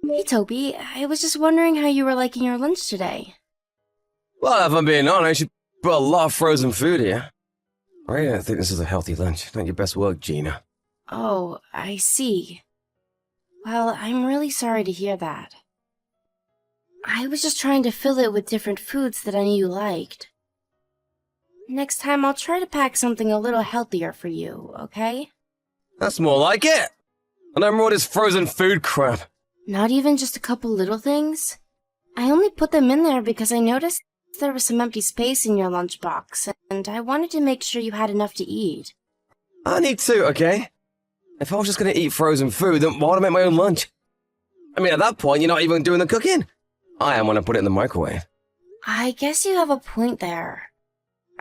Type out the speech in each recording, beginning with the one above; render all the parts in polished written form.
Hey Toby, I was just wondering how you were liking your lunch today. Well, if I'm being honest, you put a lot of frozen food here. I really don't think this is a healthy lunch. Not your best work, Gina. Oh, I see. Well, I'm really sorry to hear that. I was just trying to fill it with different foods that I knew you liked. Next time I'll try to pack something a little healthier for you, okay? That's more like it. I don't all this frozen food crap. Not even just a couple little things? I only put them in there because I noticed there was some empty space in your lunchbox, and I wanted to make sure you had enough to eat. I need to, okay? If I was just gonna eat frozen food, then why would I make my own lunch? I mean, at that point, you're not even doing the cooking. I am when I put it in the microwave. I guess you have a point there.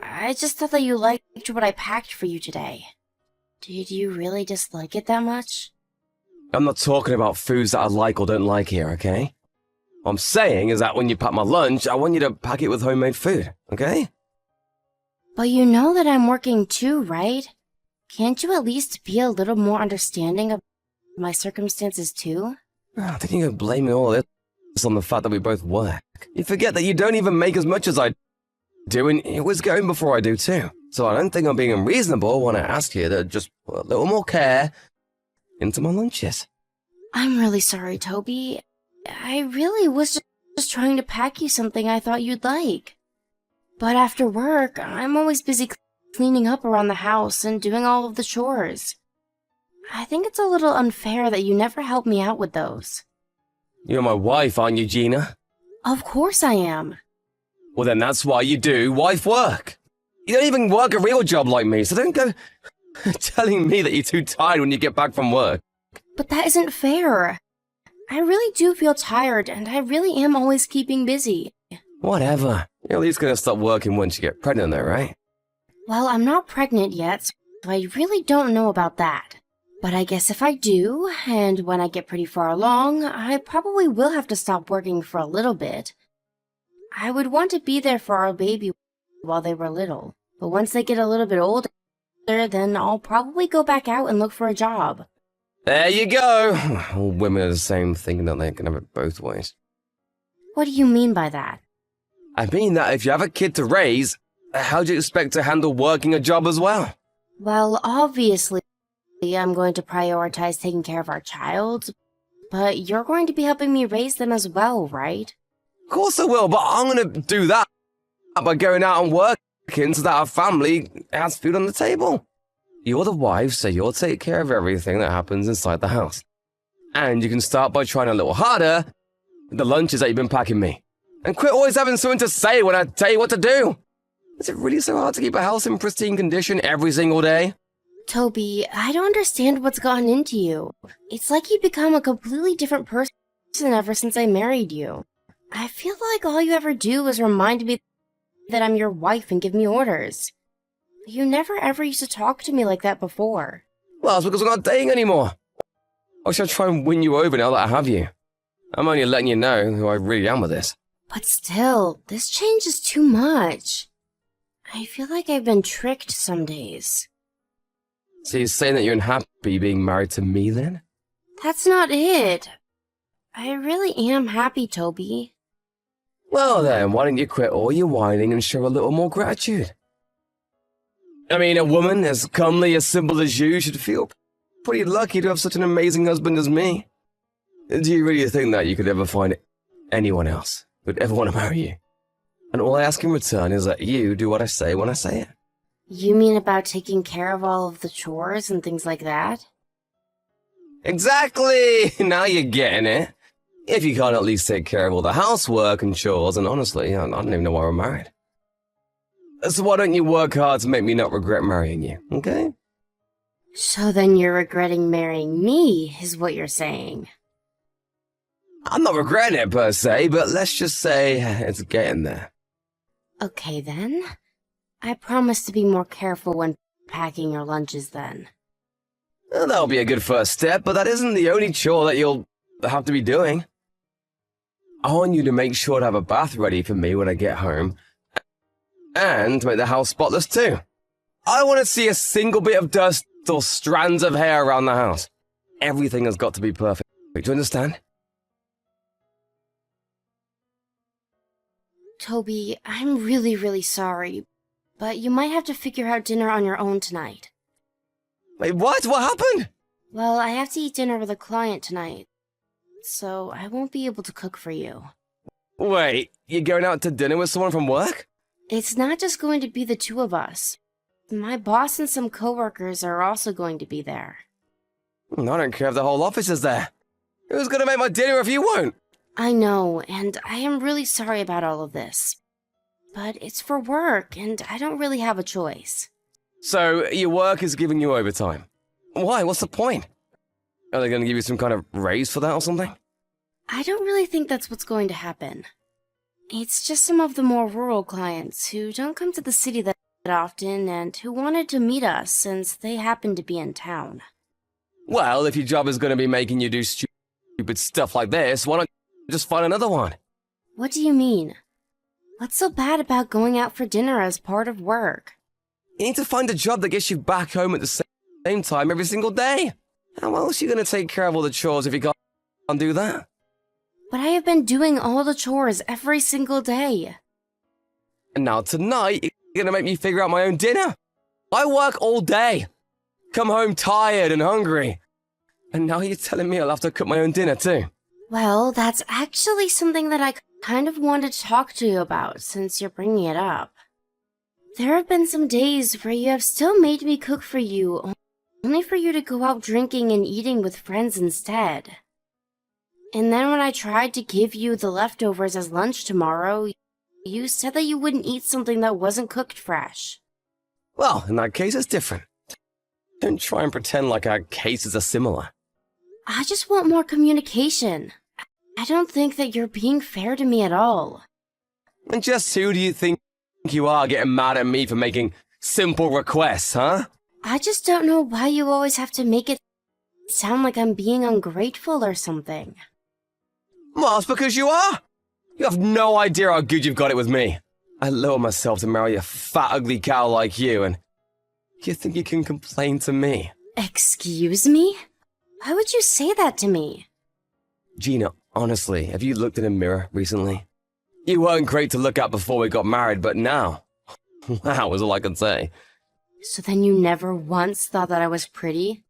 I just thought that you liked what I packed for you today. Did you really dislike it that much? I'm not talking about foods that I like or don't like here, okay? What I'm saying is that when you pack my lunch, I want you to pack it with homemade food, okay? But you know that I'm working too, right? Can't you at least be a little more understanding of my circumstances too? I think you're blaming all this on the fact that we both work. You forget that you don't even make as much as I do, and it was going before I do too. So I don't think I'm being unreasonable when I ask you to just put a little more care into my lunches. I'm really sorry, Toby. I really was just trying to pack you something I thought you'd like. But after work, I'm always busy cleaning up around the house and doing all of the chores. I think it's a little unfair that you never help me out with those. You're my wife, aren't you, Gina? Of course I am. Well, then that's why you do wife work. You don't even work a real job like me, so don't go telling me that you're too tired when you get back from work. But that isn't fair. I really do feel tired, and I really am always keeping busy. Whatever. You're at least gonna stop working once you get pregnant though, right? Well, I'm not pregnant yet, so I really don't know about that. But I guess if I do, and when I get pretty far along, I probably will have to stop working for a little bit. I would want to be there for our baby while they were little, but once they get a little bit older, then I'll probably go back out and look for a job. There you go. All women are the same, thinking that they can have it both ways. What do you mean by that? I mean that if you have a kid to raise, how do you expect to handle working a job as well? Well, obviously, I'm going to prioritize taking care of our child, but you're going to be helping me raise them as well, right? Of course I will, but I'm gonna do that by going out and working so that our family has food on the table. You're the wife, so you'll take care of everything that happens inside the house. And you can start by trying a little harder with the lunches that you've been packing me. And quit always having something to say when I tell you what to do. Is it really so hard to keep a house in pristine condition every single day? Toby, I don't understand what's gotten into you. It's like you've become a completely different person ever since I married you. I feel like all you ever do is remind me that I'm your wife and give me orders. You never ever used to talk to me like that before. Well, it's because we're not dating anymore. Or should I try and win you over now that I have you? I'm only letting you know who I really am with this. But still, this change is too much. I feel like I've been tricked some days. So you're saying that you're unhappy being married to me then? That's not it. I really am happy, Toby. Well then, why don't you quit all your whining and show a little more gratitude? I mean, a woman as comely, as simple as you should feel pretty lucky to have such an amazing husband as me. Do you really think that you could ever find anyone else who'd ever want to marry you? And all I ask in return is that you do what I say when I say it. You mean about taking care of all of the chores and things like that? Exactly! Now you're getting it. If you can't at least take care of all the housework and chores, and honestly, I don't even know why we're married. So why don't you work hard to make me not regret marrying you, okay? So then you're regretting marrying me, is what you're saying. I'm not regretting it per se, but let's just say it's getting there. Okay then. I promise to be more careful when packing your lunches then. Well, that'll be a good first step, but that isn't the only chore that you'll have to be doing. I want you to make sure to have a bath ready for me when I get home, and make the house spotless too. I don't want to see a single bit of dust or strands of hair around the house. Everything has got to be perfect. Do you understand? Toby, I'm really, really sorry, but you might have to figure out dinner on your own tonight. Wait, what? What happened? Well, I have to eat dinner with a client tonight, so I won't be able to cook for you. Wait, you're going out to dinner with someone from work? It's not just going to be the two of us. My boss and some coworkers are also going to be there. I don't care if the whole office is there. Who's gonna make my dinner if you won't? I know, and I am really sorry about all of this. But it's for work, and I don't really have a choice. So, your work is giving you overtime. Why? What's the point? Are they gonna give you some kind of raise for that or something? I don't really think that's what's going to happen. It's just some of the more rural clients who don't come to the city that often and who wanted to meet us since they happen to be in town. Well, if your job is gonna be making you do stupid stuff like this, why not just find another one? What do you mean? What's so bad about going out for dinner as part of work? You need to find a job that gets you back home at the same time every single day. How else are you gonna take care of all the chores if you can't do that? But I have been doing all the chores every single day. And now tonight, you're gonna make me figure out my own dinner? I work all day. Come home tired and hungry. And now you're telling me I'll have to cook my own dinner too. Well, that's actually something that I kind of wanted to talk to you about since you're bringing it up. There have been some days where you have still made me cook for you, only for you to go out drinking and eating with friends instead. And then when I tried to give you the leftovers as lunch tomorrow, you said that you wouldn't eat something that wasn't cooked fresh. Well, in that case, it's different. Don't try and pretend like our cases are similar. I just want more communication. I don't think that you're being fair to me at all. And just who do you think you are getting mad at me for making simple requests, huh? I just don't know why you always have to make it sound like I'm being ungrateful or something. Well, it's because you are. You have no idea how good you've got it with me. I lower myself to marry a fat, ugly cow like you, and you think you can complain to me? Excuse me? Why would you say that to me? Gina, honestly, have you looked in a mirror recently? You weren't great to look at before we got married, but now... Wow, is all I can say. So then you never once thought that I was pretty?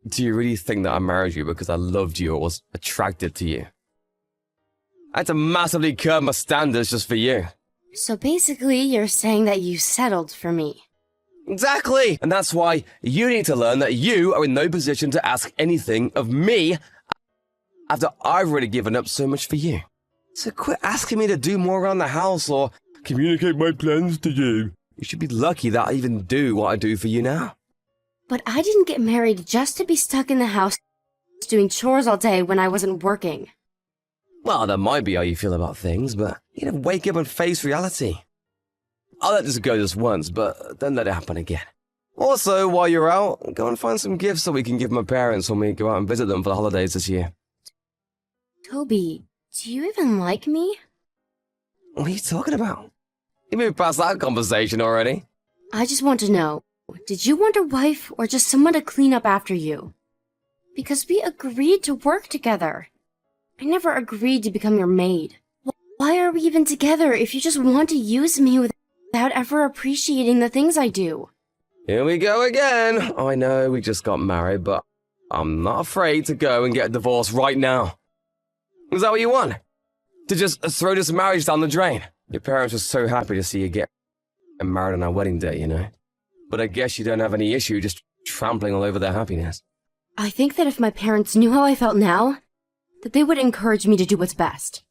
Do you really think that I married you because I loved you or was attracted to you? I had to massively curb my standards just for you. So basically, you're saying that you settled for me. Exactly! And that's why you need to learn that you are in no position to ask anything of me after I've already given up so much for you. So quit asking me to do more around the house or communicate my plans to you. You should be lucky that I even do what I do for you now. But I didn't get married just to be stuck in the house doing chores all day when I wasn't working. Well, that might be how you feel about things, but you gotta wake up and face reality. I'll let this go this once, but don't let it happen again. Also, while you're out, go and find some gifts that we can give my parents when we go out and visit them for the holidays this year. Toby, do you even like me? What are you talking about? You moved past that conversation already. I just want to know, did you want a wife or just someone to clean up after you? Because we agreed to work together. I never agreed to become your maid. Why are we even together if you just want to use me without ever appreciating the things I do? Here we go again. I know we just got married, but I'm not afraid to go and get a divorce right now. Is that what you want? To just throw this marriage down the drain? Your parents were so happy to see you get married on our wedding day, you know? But I guess you don't have any issue just trampling all over their happiness. I think that if my parents knew how I felt now, that they would encourage me to do what's best.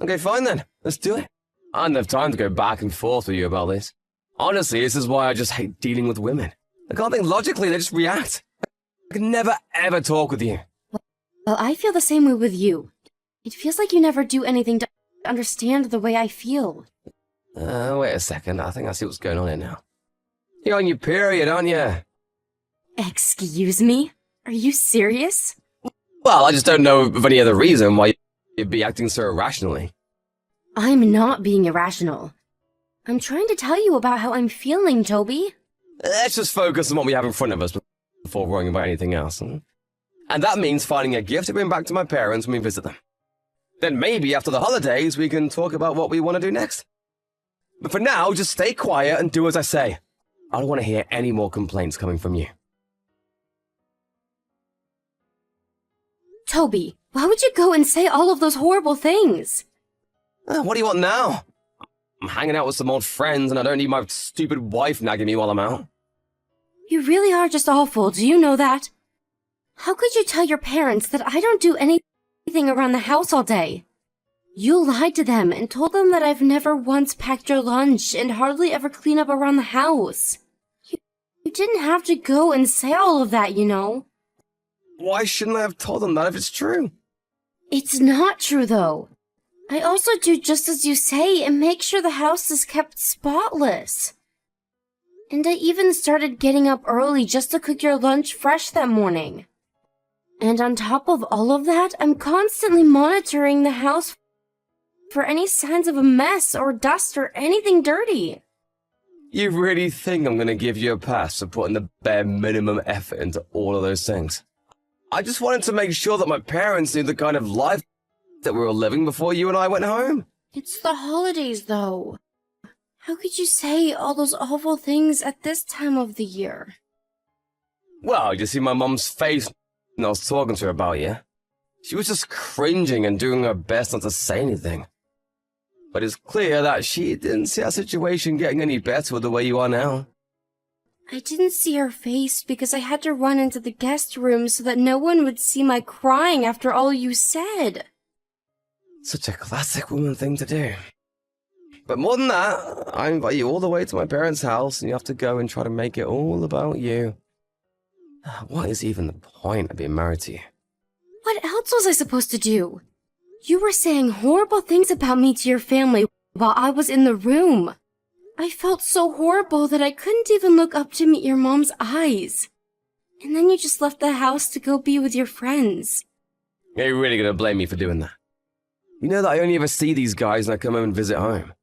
Okay, fine then. Let's do it. I don't have time to go back and forth with you about this. Honestly, this is why I just hate dealing with women. I can't think logically, they just react. I can never ever talk with you. Well, I feel the same way with you. It feels like you never do anything to understand the way I feel. Wait a second. I think I see what's going on here now. You're on your period, aren't you? Excuse me? Are you serious? Well, I just don't know of any other reason why you'd be acting so irrationally. I'm not being irrational. I'm trying to tell you about how I'm feeling, Toby. Let's just focus on what we have in front of us before worrying about anything else. And that means finding a gift to bring back to my parents when we visit them. Then maybe after the holidays we can talk about what we want to do next. But for now, just stay quiet and do as I say. I don't want to hear any more complaints coming from you. Toby, why would you go and say all of those horrible things? What do you want now? I'm hanging out with some old friends and I don't need my stupid wife nagging me while I'm out. You really are just awful, do you know that? How could you tell your parents that I don't do anything around the house all day? You lied to them and told them that I've never once packed your lunch and hardly ever clean up around the house. You didn't have to go and say all of that, you know. Why shouldn't I have told them that if it's true? It's not true, though. I also do just as you say and make sure the house is kept spotless. And I even started getting up early just to cook your lunch fresh that morning. And on top of all of that, I'm constantly monitoring the house for any signs of a mess or dust or anything dirty. You really think I'm going to give you a pass for putting the bare minimum effort into all of those things? I just wanted to make sure that my parents knew the kind of life that we were living before you and I went home. It's the holidays, though. How could you say all those awful things at this time of the year? Well, you see my mum's face when I was talking to her about you. She was just cringing and doing her best not to say anything. But it's clear that she didn't see our situation getting any better with the way you are now. I didn't see her face because I had to run into the guest room so that no one would see my crying after all you said. Such a classic woman thing to do. But more than that, I invite you all the way to my parents' house and you have to go and try to make it all about you. What is even the point of being married to you? What else was I supposed to do? You were saying horrible things about me to your family while I was in the room. I felt so horrible that I couldn't even look up to meet your mom's eyes. And then you just left the house to go be with your friends. Are you really going to blame me for doing that? You know that I only ever see these guys when I come home and visit home.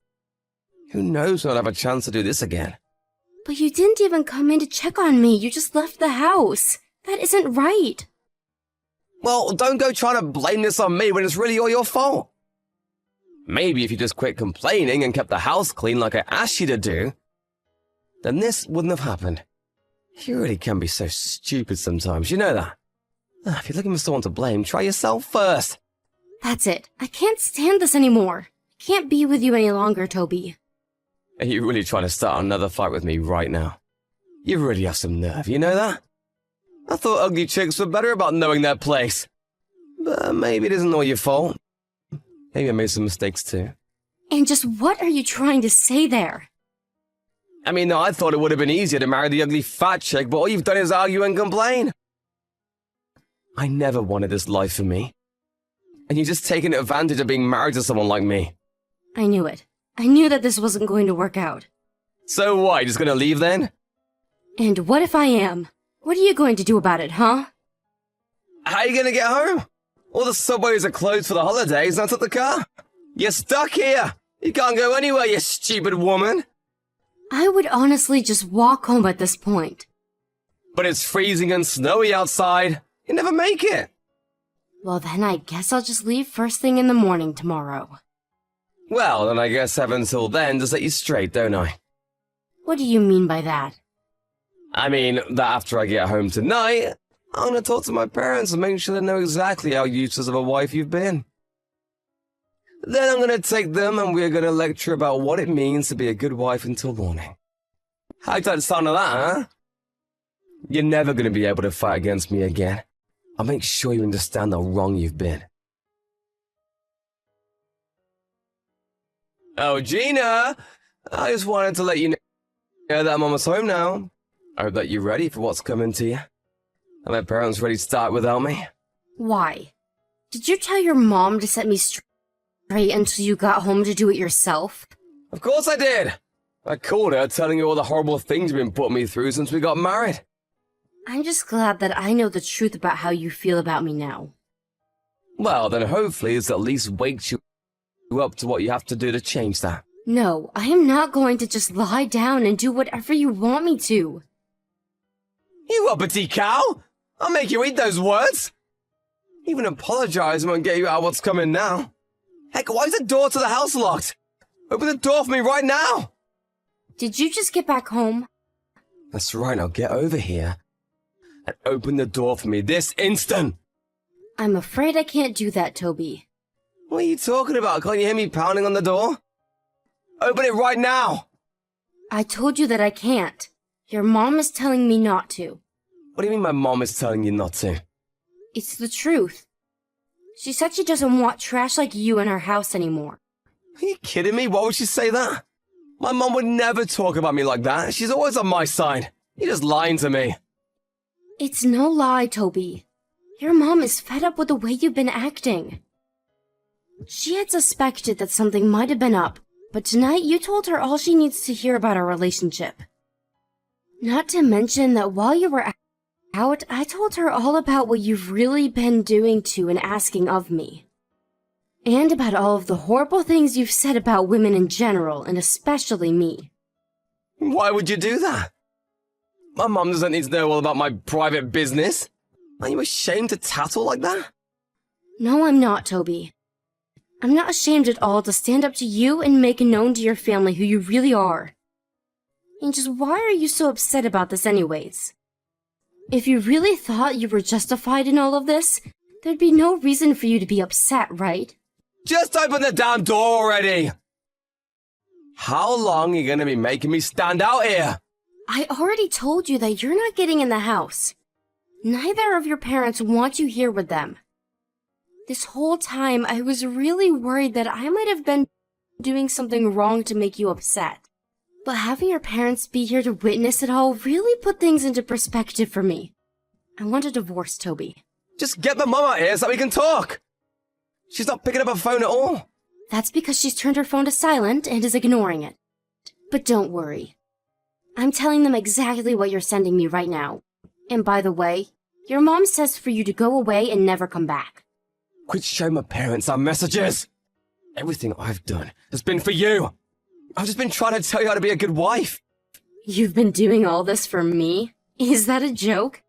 Who knows when I'll have a chance to do this again? But you didn't even come in to check on me. You just left the house. That isn't right. Well, don't go trying to blame this on me when it's really all your fault. Maybe if you just quit complaining and kept the house clean like I asked you to do, then this wouldn't have happened. You really can be so stupid sometimes, you know that? If you're looking for someone to blame, try yourself first. That's it. I can't stand this anymore. I can't be with you any longer, Toby. Are you really trying to start another fight with me right now? You really have some nerve, you know that? I thought ugly chicks were better about knowing their place. But maybe it isn't all your fault. Maybe I made some mistakes too. And just what are you trying to say there? I mean, I thought it would have been easier to marry the ugly fat chick, but all you've done is argue and complain. I never wanted this life for me. And you're just taking advantage of being married to someone like me. I knew it. I knew that this wasn't going to work out. So what, you just gonna leave then? And what if I am? What are you going to do about it, huh? How are you gonna get home? All the subways are closed for the holidays, and I took the car. You're stuck here. You can't go anywhere, you stupid woman. I would honestly just walk home at this point. But it's freezing and snowy outside. You'll never make it. Well, then I guess I'll just leave first thing in the morning tomorrow. Well, then I guess have until then to set you straight, don't I? What do you mean by that? I mean, that after I get home tonight, I'm gonna talk to my parents and make sure they know exactly how useless of a wife you've been. Then I'm gonna take them and we're gonna lecture about what it means to be a good wife until morning. How does that sound of that, huh? You're never gonna be able to fight against me again. I'll make sure you understand how wrong you've been. Oh, Gina! I just wanted to let you know that I'm almost home now. I hope that you're ready for what's coming to you. Are my parents ready to start without me? Why? Did you tell your mom to set me straight until you got home to do it yourself? Of course I did! I called her telling her all the horrible things you've been putting me through since we got married. I'm just glad that I know the truth about how you feel about me now. Well, then hopefully it's at least wakes you up to what you have to do to change that. No, I am not going to just lie down and do whatever you want me to. You uppity cow! I'll make you eat those words! Even apologizing won't get you out of what's coming now. Heck, why is the door to the house locked? Open the door for me right now! Did you just get back home? That's right, now get over here and open the door for me this instant! I'm afraid I can't do that, Toby. What are you talking about? Can't you hear me pounding on the door? Open it right now! I told you that I can't. Your mom is telling me not to. What do you mean my mom is telling you not to? It's the truth. She said she doesn't want trash like you in her house anymore. Are you kidding me? Why would she say that? My mom would never talk about me like that. She's always on my side. You're just lying to me. It's no lie, Toby. Your mom is fed up with the way you've been acting. She had suspected that something might have been up, but tonight you told her all she needs to hear about our relationship. Not to mention that while you were out, I told her all about what you've really been doing to and asking of me. And about all of the horrible things you've said about women in general, and especially me. Why would you do that? My mom doesn't need to know all about my private business. Are you ashamed to tattle like that? No, I'm not, Toby. I'm not ashamed at all to stand up to you and make known to your family who you really are. And just why are you so upset about this anyways? If you really thought you were justified in all of this, there'd be no reason for you to be upset, right? Just open the damn door already! How long are you gonna be making me stand out here? I already told you that you're not getting in the house. Neither of your parents want you here with them. This whole time, I was really worried that I might have been doing something wrong to make you upset. But having your parents be here to witness it all really put things into perspective for me. I want a divorce, Toby. Just get my mom out here so we can talk! She's not picking up her phone at all. That's because she's turned her phone to silent and is ignoring it. But don't worry. I'm telling them exactly what you're sending me right now. And by the way, your mom says for you to go away and never come back. Quit showing my parents our messages! Everything I've done has been for you! I've just been trying to tell you how to be a good wife! You've been doing all this for me? Is that a joke?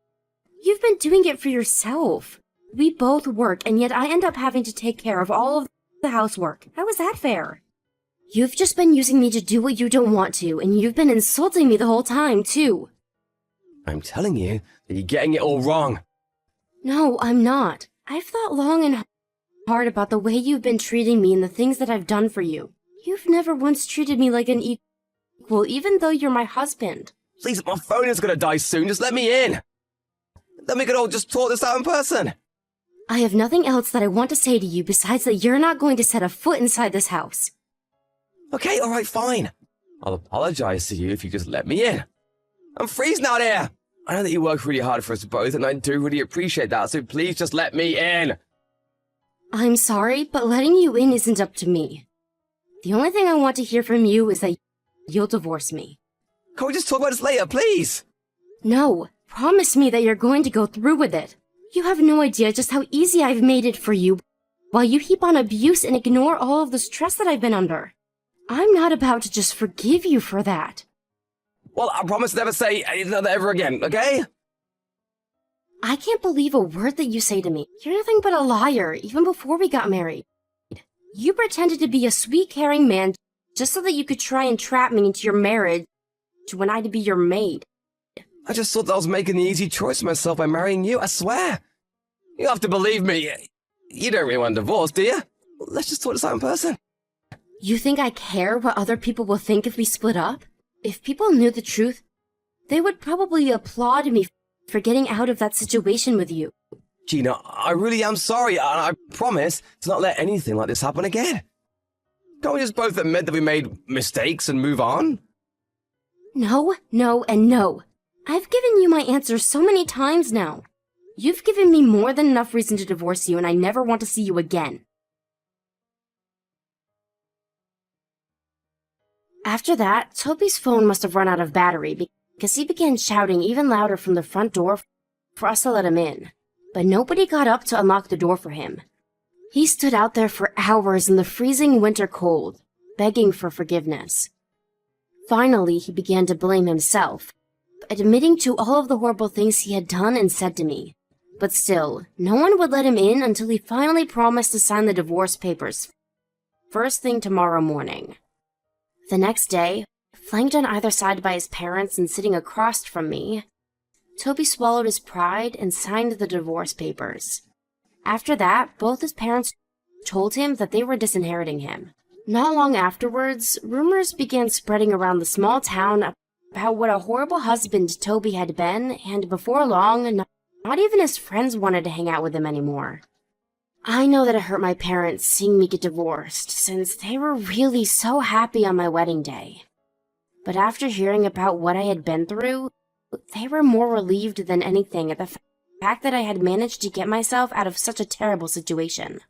You've been doing it for yourself. We both work, and yet I end up having to take care of all of the housework. How is that fair? You've just been using me to do what you don't want to, and you've been insulting me the whole time, too. I'm telling you that you're getting it all wrong. No, I'm not. I've thought long and hard about the way you've been treating me and the things that I've done for you. You've never once treated me like an equal, even though you're my husband. Please, my phone is gonna die soon. Just let me in. Then we could all just talk this out in person. I have nothing else that I want to say to you besides that you're not going to set a foot inside this house. Okay, alright, fine. I'll apologize to you if you just let me in. I'm freezing out here. I know that you work really hard for us both, and I do really appreciate that, so please just let me in. I'm sorry, but letting you in isn't up to me. The only thing I want to hear from you is that you'll divorce me. Can we just talk about this later, please? No, promise me that you're going to go through with it. You have no idea just how easy I've made it for you, while you heap on abuse and ignore all of the stress that I've been under. I'm not about to just forgive you for that. Well, I promise to never say anything like that ever again, okay? I can't believe a word that you say to me. You're nothing but a liar, even before we got married. You pretended to be a sweet, caring man just so that you could try and trap me into your marriage when I'd be your maid. I just thought that I was making the easy choice for myself by marrying you, I swear. You have to believe me. You don't really want a divorce, do you? Let's just talk this out in person. You think I care what other people will think if we split up? If people knew the truth, they would probably applaud me for getting out of that situation with you. Gina, I really am sorry, and I promise to not let anything like this happen again. Can't we just both admit that we made mistakes and move on? No, no, and no. I've given you my answer so many times now. You've given me more than enough reason to divorce you, and I never want to see you again. After that, Toby's phone must have run out of battery because he began shouting even louder from the front door for us to let him in. But nobody got up to unlock the door for him. He stood out there for hours in the freezing winter cold, begging for forgiveness. Finally, he began to blame himself, admitting to all of the horrible things he had done and said to me. But still, no one would let him in until he finally promised to sign the divorce papers first thing tomorrow morning. The next day, flanked on either side by his parents and sitting across from me, Toby swallowed his pride and signed the divorce papers. After that, both his parents told him that they were disinheriting him. Not long afterwards, rumors began spreading around the small town about what a horrible husband Toby had been, and before long, not even his friends wanted to hang out with him anymore. I know that it hurt my parents seeing me get divorced, since they were really so happy on my wedding day. But after hearing about what I had been through, they were more relieved than anything at the fact that I had managed to get myself out of such a terrible situation.